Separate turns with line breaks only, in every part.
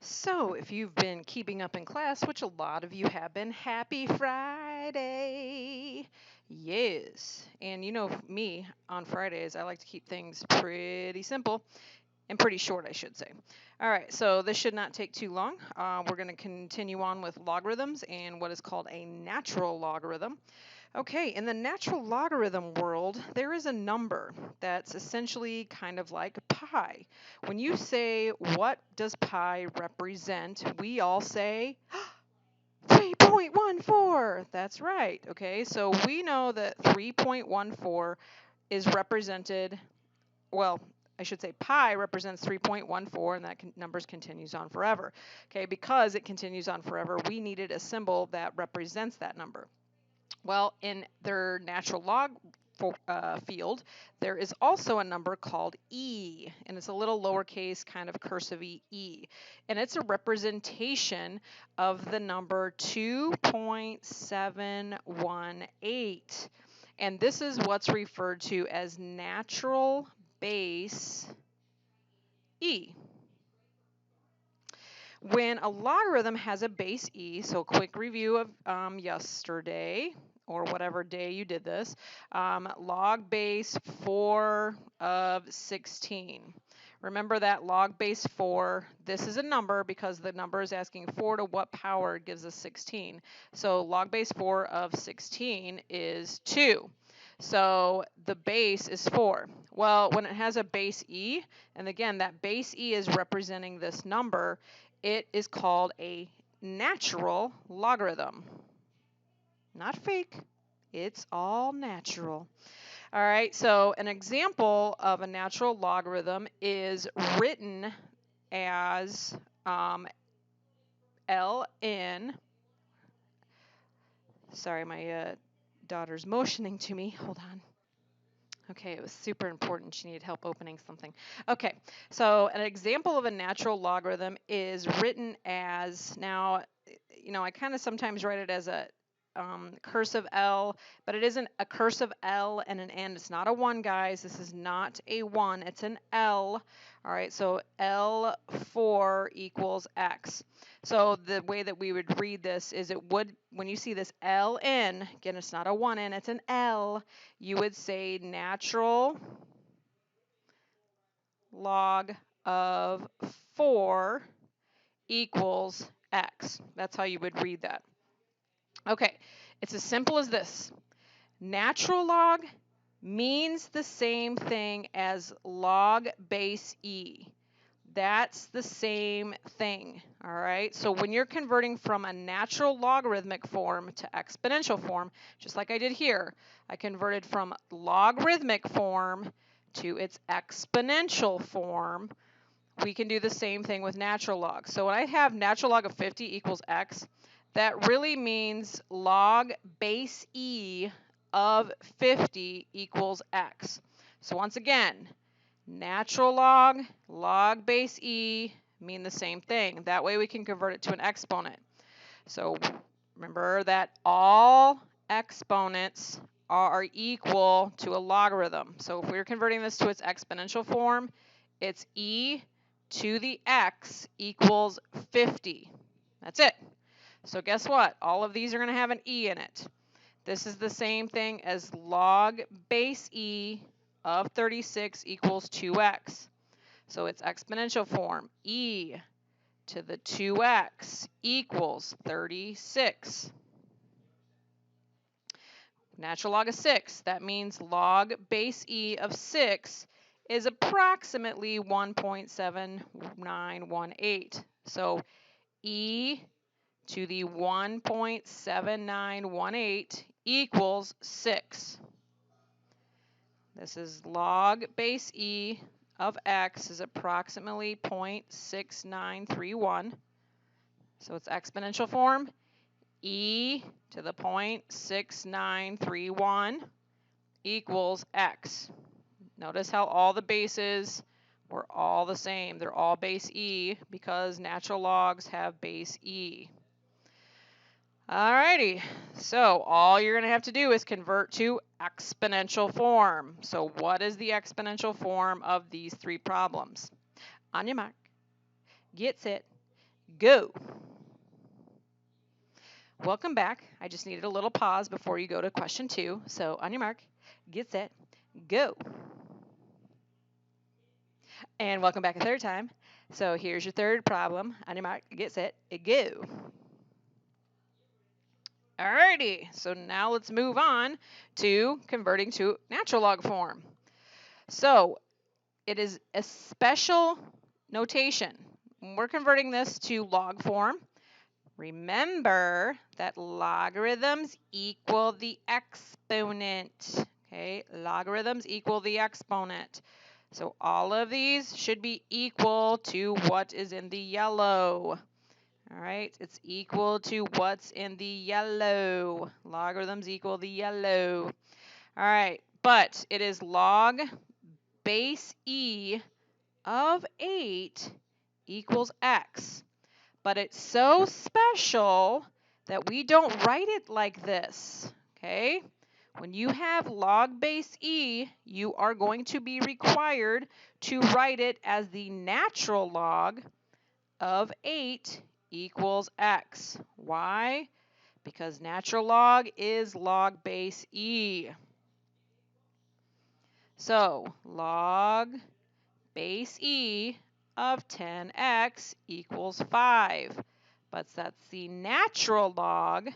So, if you've been keeping up in class, which a lot of you have been, happy Friday. Yes. And you know me, on Fridays, I like to keep things pretty simple and pretty short, I should say. All right, so this should not take too long. We're going to continue on with logarithms and what is called a natural logarithm. Okay, in the natural logarithm world, there is a number that's essentially kind of like pi. When you say, what does pi represent? We all say 3.14. That's right. Okay, so we know that 3.14 is represented, well, I should say pi represents 3.14, and that numbers continues on forever. Okay, because it continues on forever, we needed a symbol that represents that number. Well, in their natural log field, there is also a number called e, and it's a little lowercase kind of cursive e, and it's a representation of the number 2.718, and this is what's referred to as natural base e. When a logarithm has a base e, so a quick review of yesterday, or whatever day you did this, log base 4 of 16. Remember that log base 4, this is a number because the number is asking 4 to what power gives us 16. So log base 4 of 16 is 2. So the base is 4. Well, when it has a base e, and again, that base e is representing this number, it is called a natural logarithm. Not fake, it's all natural. All right, so an example of a natural logarithm is written as ln. Sorry, my daughter's motioning to me. Hold on. Okay, it was super important. She needed help opening something. Okay, so an example of a natural logarithm is written as, now, I kind of sometimes write it as a cursive L, but it isn't a cursive L and an N. It's not a 1, guys. This is not a 1. It's an L. All right, so L4 equals X. So the way that we would read this is it would, when you see this LN, again, it's not a 1N, it's an L, you would say natural log of 4 equals X. That's how you would read that. Okay, it's as simple as this. Natural log means the same thing as log base E. That's the same thing, all right? So when you're converting from a natural logarithmic form to exponential form, just like I did here, I converted from logarithmic form to its exponential form. We can do the same thing with natural log. So when I have natural log of 50 equals x, that really means log base e of 50 equals x. So once again, natural log, log base e mean the same thing. That way we can convert it to an exponent. So remember that all exponents are equal to a logarithm. So if we're converting this to its exponential form, it's e to the x equals 50. That's it. So guess what? All of these are going to have an e in it. This is the same thing as log base e of 36 equals 2x. So it's exponential form. E to the 2x equals 36. Natural log of 6, that means log base e of 6 is approximately 1.7918. So e to the 1.7918 equals 6. This is log base e of x is approximately 0.6931. So it's exponential form. E to the 0.6931 equals x. Notice how all the bases were all the same. They're all base e because natural logs have base e. Alrighty, so all you're going to have to do is convert to exponential form. So what is the exponential form of these three problems? On your mark, get set, Go. Welcome back. I just needed a little pause before you go to question 2. So on your mark, get set, go. And welcome back a third time. So here's your third problem. On your mark, get set, go. Alrighty, so now let's move on to converting to natural log form. So it is a special notation. When we're converting this to log form, remember that logarithms equal the exponent. Okay, logarithms equal the exponent. So all of these should be equal to what is in the yellow. All right, it's equal to what's in the yellow. Logarithms equal the yellow. All right, but it is log base E of 8 equals x. But it's so special that we don't write it like this, okay? When you have log base E, you are going to be required to write it as the natural log of 8 equals x. Why? Because natural log is log base E. So log base E of 10x equals 5. But that's the natural log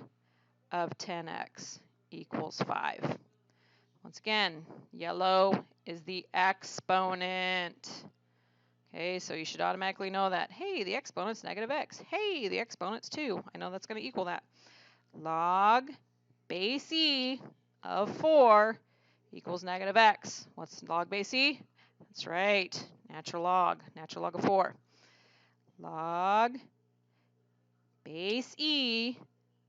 of 10x equals 5. Once again, yellow is the exponent. Okay, so you should automatically know that. Hey, the exponent's negative x. Hey, the exponent's 2. I know that's going to equal that. Log base E of 4 equals negative x. What's log base E? That's right, natural log of 4. Log base E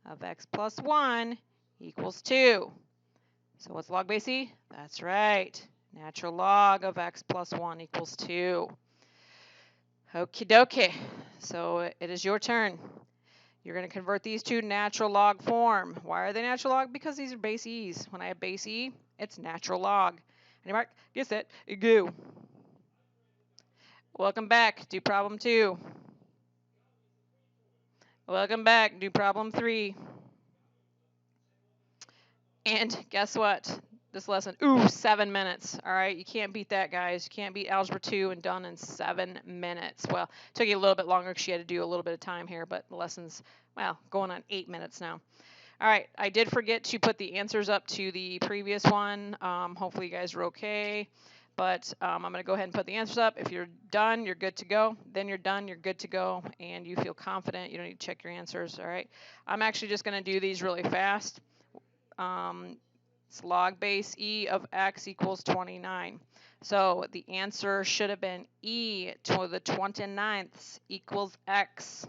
of x plus 1 equals 2. So what's log base E? That's right, natural log of x plus 1 equals 2. Okie dokie. So it is your turn. You're going to convert these to natural log form. Why are they natural log? Because these are base E's. When I have base E, it's natural log. Any mark? Get set. Go. Welcome back. Do problem 2. Welcome back. Do problem 3. And guess what? This lesson, 7 minutes. All right, you can't beat that, guys. You can't beat Algebra 2 and done in 7 minutes. Well, it took you a little bit longer because you had to do a little bit of time here, but the lesson's, well, going on 8 minutes now. All right, I did forget to put the answers up to the previous one. Hopefully you guys are okay. But I'm going to go ahead and put the answers up. If you're done, you're good to go. Then you're done, you're good to go, and you feel confident. You don't need to check your answers, all right? I'm actually just going to do these really fast. It's log base E of x equals 29. So the answer should have been E to the 29ths equals x.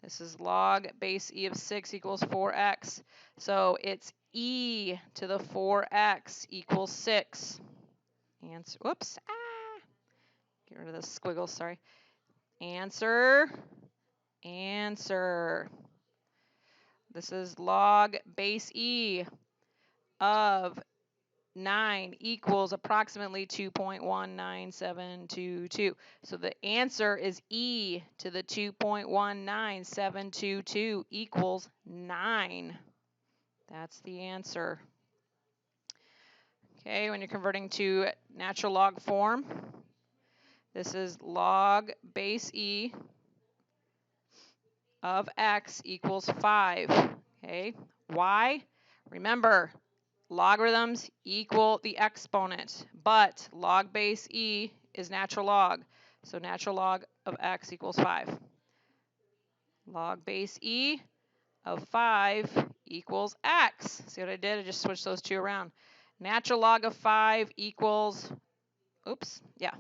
This is log base E of 6 equals 4x. So it's E to the 4x equals 6. Answer, whoops, get rid of the squiggles, sorry. Answer. This is log base E of 9 equals approximately 2.19722. So the answer is E to the 2.19722 equals 9. That's the answer. Okay, when you're converting to natural log form, this is log base E of x equals 5. Okay, why? Remember, logarithms equal the exponent, but log base E is natural log. So natural log of x equals 5. Log base E of 5 equals x. See what I did? I just switched those two around. Natural log of 5 equals,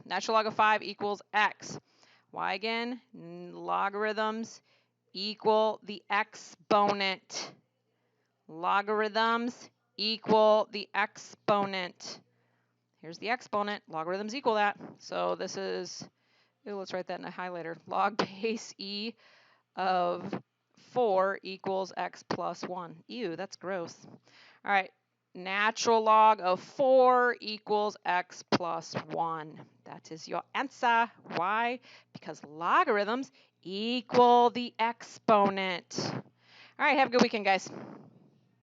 natural log of 5 equals x. Why again? Logarithms equal the exponent. Logarithms equal the exponent. Here's the exponent. Logarithms equal that. So this is, let's write that in a highlighter. Log base E of 4 equals x plus 1. Ew, that's gross. All right. natural log of 4 equals x plus 1. That is your answer. Why? Because logarithms equal the exponent. All right, have a good weekend, guys.